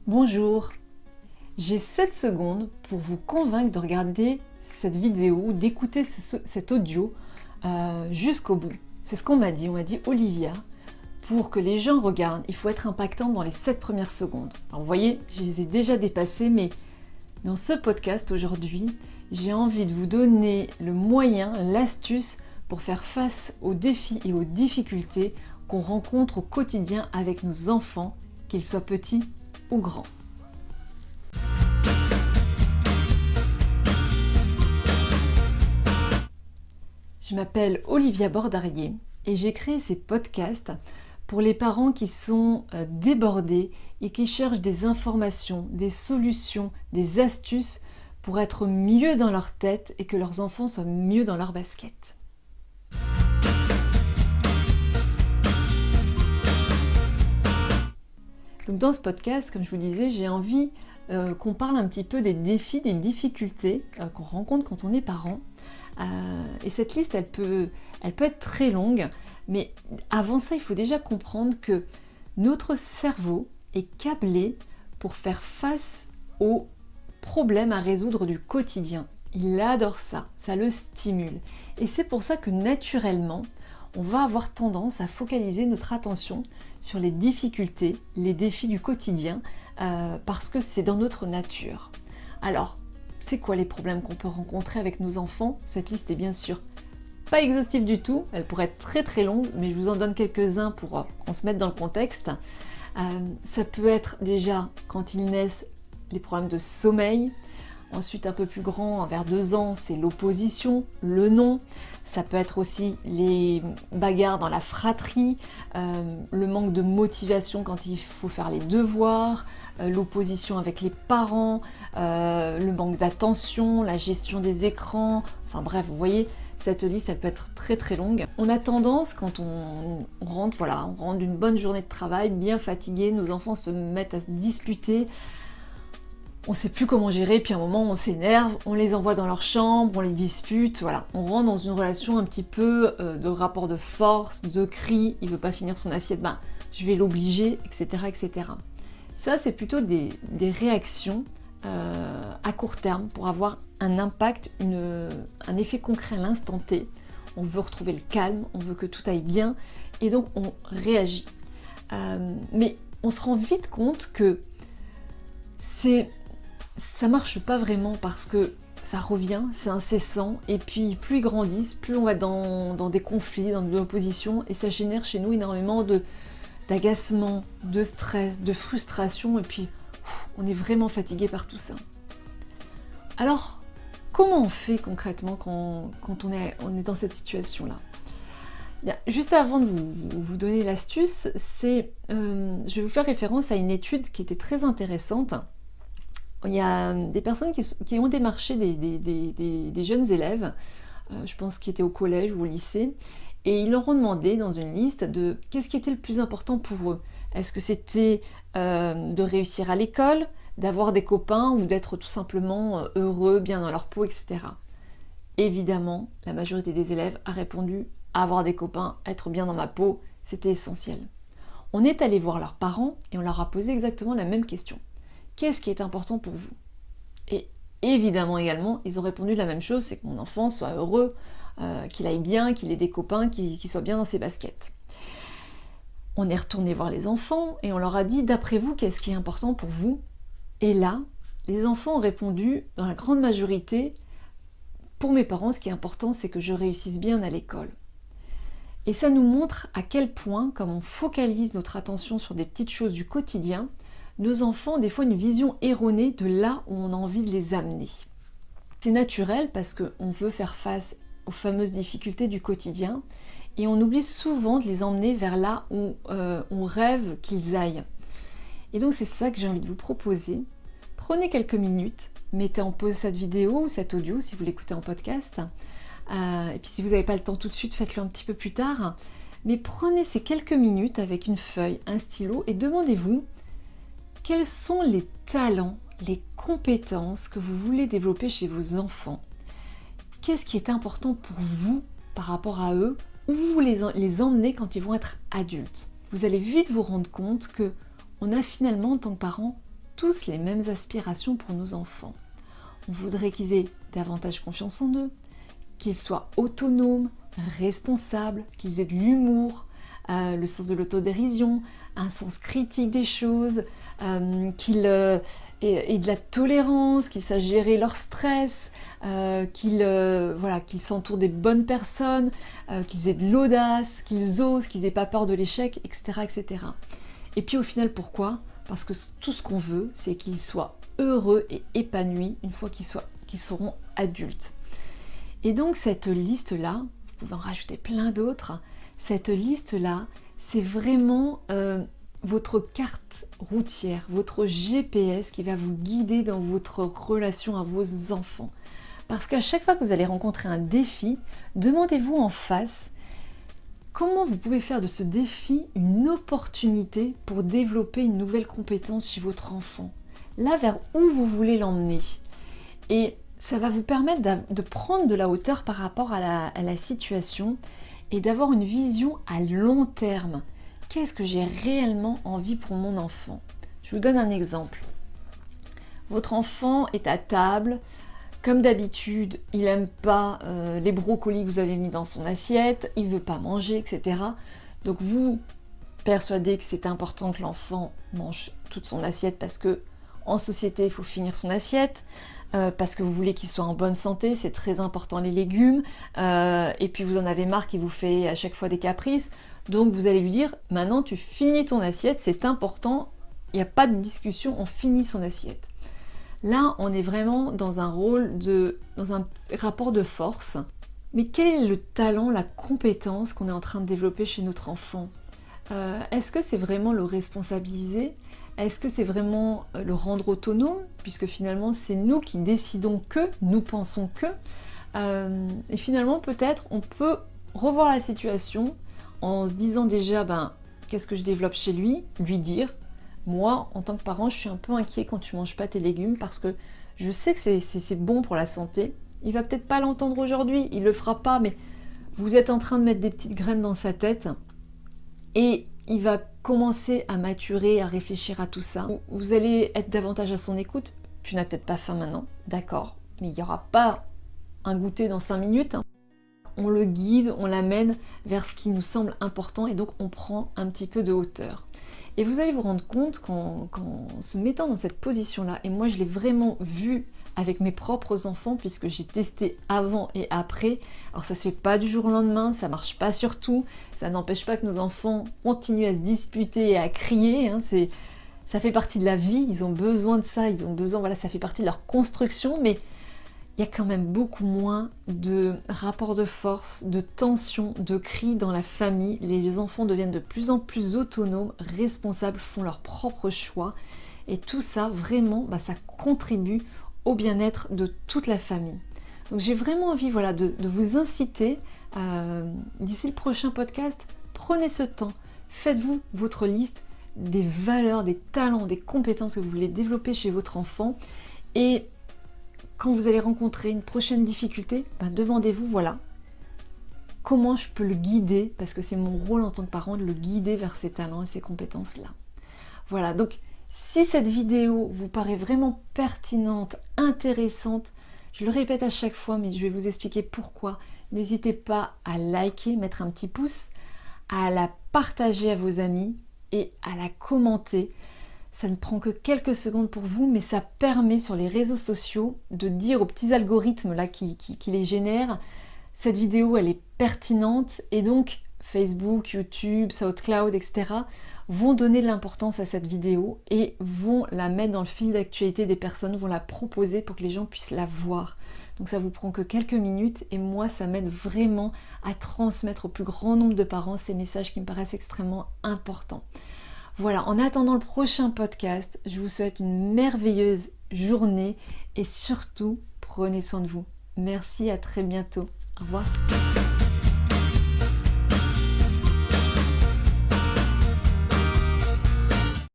Bonjour, j'ai 7 secondes pour vous convaincre de regarder cette vidéo ou d'écouter cet audio jusqu'au bout. C'est ce qu'on m'a dit, Olivia, pour que les gens regardent, il faut être impactant dans les 7 premières secondes. Alors vous voyez, je les ai déjà dépassées, mais dans ce podcast aujourd'hui, j'ai envie de vous donner le moyen, l'astuce pour faire face aux défis et aux difficultés qu'on rencontre au quotidien avec nos enfants, qu'ils soient petits ou grands. Je m'appelle Olivia Bordarier et j'ai créé ces podcasts pour les parents qui sont débordés et qui cherchent des informations, des solutions, des astuces pour être mieux dans leur tête et que leurs enfants soient mieux dans leur basket. Donc dans ce podcast, comme je vous disais, j'ai envie qu'on parle un petit peu des défis, des difficultés qu'on rencontre quand on est parent. Et cette liste, elle peut être très longue, mais avant ça, il faut déjà comprendre que notre cerveau est câblé pour faire face aux problèmes à résoudre du quotidien. Il adore ça, ça le stimule. Et c'est pour ça que naturellement, on va avoir tendance à focaliser notre attention sur les difficultés, les défis du quotidien, parce que c'est dans notre nature. Alors, c'est quoi les problèmes qu'on peut rencontrer avec nos enfants? Cette liste est bien sûr pas exhaustive du tout, elle pourrait être très très longue, mais je vous en donne quelques-uns pour qu'on se mette dans le contexte. Ça peut être déjà, quand ils naissent, les problèmes de sommeil. Ensuite, un peu plus grand, vers 2 ans, c'est l'opposition, le non. Ça peut être aussi les bagarres dans la fratrie, le manque de motivation quand il faut faire les devoirs, l'opposition avec les parents, le manque d'attention, la gestion des écrans. Enfin bref, vous voyez, cette liste, elle peut être très très longue. On a tendance, quand on rentre d'une bonne journée de travail, bien fatigué, nos enfants se mettent à se disputer. On ne sait plus comment gérer, puis à un moment on s'énerve, on les envoie dans leur chambre, on les dispute, voilà. On rentre dans une relation un petit peu de rapport de force, de cri, il veut pas finir son assiette, je vais l'obliger, etc., etc. Ça, c'est plutôt des réactions à court terme pour avoir un impact, un effet concret à l'instant T. On veut retrouver le calme, on veut que tout aille bien, et donc on réagit. Mais on se rend vite compte que ça marche pas vraiment parce que ça revient, c'est incessant, et puis plus ils grandissent, plus on va dans des conflits, dans de l'opposition, et ça génère chez nous énormément d'agacement, de stress, de frustration, et puis on est vraiment fatigué par tout ça. Alors, comment on fait concrètement quand on est dans cette situation-là? Bien, juste avant de vous donner l'astuce, je vais vous faire référence à une étude qui était très intéressante. Il y a des personnes qui ont démarché des jeunes élèves, je pense qui étaient au collège ou au lycée, et ils leur ont demandé dans une liste de qu'est-ce qui était le plus important pour eux. Est-ce que c'était de réussir à l'école, d'avoir des copains ou d'être tout simplement heureux, bien dans leur peau, etc. Évidemment, la majorité des élèves a répondu avoir des copains, être bien dans ma peau, c'était essentiel. On est allé voir leurs parents et on leur a posé exactement la même question. Qu'est-ce qui est important pour vous? Et évidemment également, ils ont répondu la même chose, c'est que mon enfant soit heureux, qu'il aille bien, qu'il ait des copains, qu'il soit bien dans ses baskets. On est retourné voir les enfants et on leur a dit, d'après vous, qu'est-ce qui est important pour vous? Et là, les enfants ont répondu, dans la grande majorité, pour mes parents, ce qui est important, c'est que je réussisse bien à l'école. Et ça nous montre à quel point, comme on focalise notre attention sur des petites choses du quotidien, nos enfants ont des fois une vision erronée de là où on a envie de les amener. C'est naturel parce qu'on veut faire face aux fameuses difficultés du quotidien et on oublie souvent de les emmener vers là où on rêve qu'ils aillent. Et donc c'est ça que j'ai envie de vous proposer. Prenez quelques minutes, mettez en pause cette vidéo ou cet audio si vous l'écoutez en podcast. Et puis si vous n'avez pas le temps tout de suite, faites-le un petit peu plus tard. Mais prenez ces quelques minutes avec une feuille, un stylo et demandez-vous quels sont les talents, les compétences que vous voulez développer chez vos enfants. Qu'est-ce qui est important pour vous par rapport à eux? Où vous voulez les emmener quand ils vont être adultes? Vous allez vite vous rendre compte que on a finalement en tant que parents tous les mêmes aspirations pour nos enfants. On voudrait qu'ils aient davantage confiance en eux, qu'ils soient autonomes, responsables, qu'ils aient de l'humour, le sens de l'autodérision, un sens critique des choses, qu'ils aient de la tolérance, qu'ils sachent gérer leur stress, qu'ils s'entourent des bonnes personnes, qu'ils aient de l'audace, qu'ils osent, qu'ils n'aient pas peur de l'échec, etc., etc. Et puis au final, pourquoi ? Parce que tout ce qu'on veut, c'est qu'ils soient heureux et épanouis une fois qu'ils seront adultes. Et donc cette liste-là, vous pouvez en rajouter plein d'autres, cette liste-là, c'est vraiment votre carte routière, votre GPS qui va vous guider dans votre relation à vos enfants. Parce qu'à chaque fois que vous allez rencontrer un défi, demandez-vous en face comment vous pouvez faire de ce défi une opportunité pour développer une nouvelle compétence chez votre enfant. Là, vers où vous voulez l'emmener. Et ça va vous permettre de prendre de la hauteur par rapport à la situation et d'avoir une vision à long terme. Qu'est-ce que j'ai réellement envie pour mon enfant ? Je vous donne un exemple. Votre enfant est à table, comme d'habitude, il n'aime pas les brocolis que vous avez mis dans son assiette, il ne veut pas manger, etc. Donc vous persuadez que c'est important que l'enfant mange toute son assiette parce que en société, il faut finir son assiette, parce que vous voulez qu'il soit en bonne santé, c'est très important les légumes, et puis vous en avez marre qu'il vous fait à chaque fois des caprices, donc vous allez lui dire, maintenant tu finis ton assiette, c'est important, il n'y a pas de discussion, on finit son assiette. Là, on est vraiment dans un dans un rapport de force, mais quel est le talent, la compétence qu'on est en train de développer chez notre enfant ? Est-ce que c'est vraiment le responsabiliser ? Est-ce que c'est vraiment le rendre autonome ? Puisque finalement, c'est nous qui décidons que, nous pensons que. Et finalement, peut-être, on peut revoir la situation en se disant déjà, qu'est-ce que je développe chez lui ? Lui dire, moi, en tant que parent, je suis un peu inquiet quand tu manges pas tes légumes parce que je sais que c'est bon pour la santé. Il va peut-être pas l'entendre aujourd'hui, il le fera pas, mais vous êtes en train de mettre des petites graines dans sa tête. Et il va commencer à maturer, à réfléchir à tout ça. Vous allez être davantage à son écoute. Tu n'as peut-être pas faim maintenant, d'accord, mais il n'y aura pas un goûter dans 5 minutes. On le guide, on l'amène vers ce qui nous semble important et donc on prend un petit peu de hauteur. Et vous allez vous rendre compte qu'en se mettant dans cette position-là, et moi je l'ai vraiment vu avec mes propres enfants puisque j'ai testé avant et après. Alors ça se fait pas du jour au lendemain, ça marche pas sur tout, ça n'empêche pas que nos enfants continuent à se disputer et à crier, ça fait partie de la vie, ils ont besoin de ça, ça fait partie de leur construction, mais il y a quand même beaucoup moins de rapports de force, de tension, de cris dans la famille. Les enfants deviennent de plus en plus autonomes, responsables, font leurs propres choix. Et tout ça, vraiment, ça contribue au bien-être de toute la famille. Donc j'ai vraiment envie de vous inciter, d'ici le prochain podcast, prenez ce temps, faites-vous votre liste des valeurs, des talents, des compétences que vous voulez développer chez votre enfant. Et quand vous allez rencontrer une prochaine difficulté, demandez-vous, comment je peux le guider, parce que c'est mon rôle en tant que parent de le guider vers ses talents et ses compétences-là. Voilà, donc si cette vidéo vous paraît vraiment pertinente, intéressante, je le répète à chaque fois, mais je vais vous expliquer pourquoi. N'hésitez pas à liker, mettre un petit pouce, à la partager à vos amis et à la commenter. Ça ne prend que quelques secondes pour vous, mais ça permet sur les réseaux sociaux de dire aux petits algorithmes là qui les génèrent, cette vidéo elle est pertinente et donc Facebook, YouTube, SoundCloud, etc. vont donner de l'importance à cette vidéo et vont la mettre dans le fil d'actualité des personnes, vont la proposer pour que les gens puissent la voir. Donc ça vous prend que quelques minutes et moi ça m'aide vraiment à transmettre au plus grand nombre de parents ces messages qui me paraissent extrêmement importants. Voilà, en attendant le prochain podcast, je vous souhaite une merveilleuse journée et surtout, prenez soin de vous. Merci, à très bientôt. Au revoir.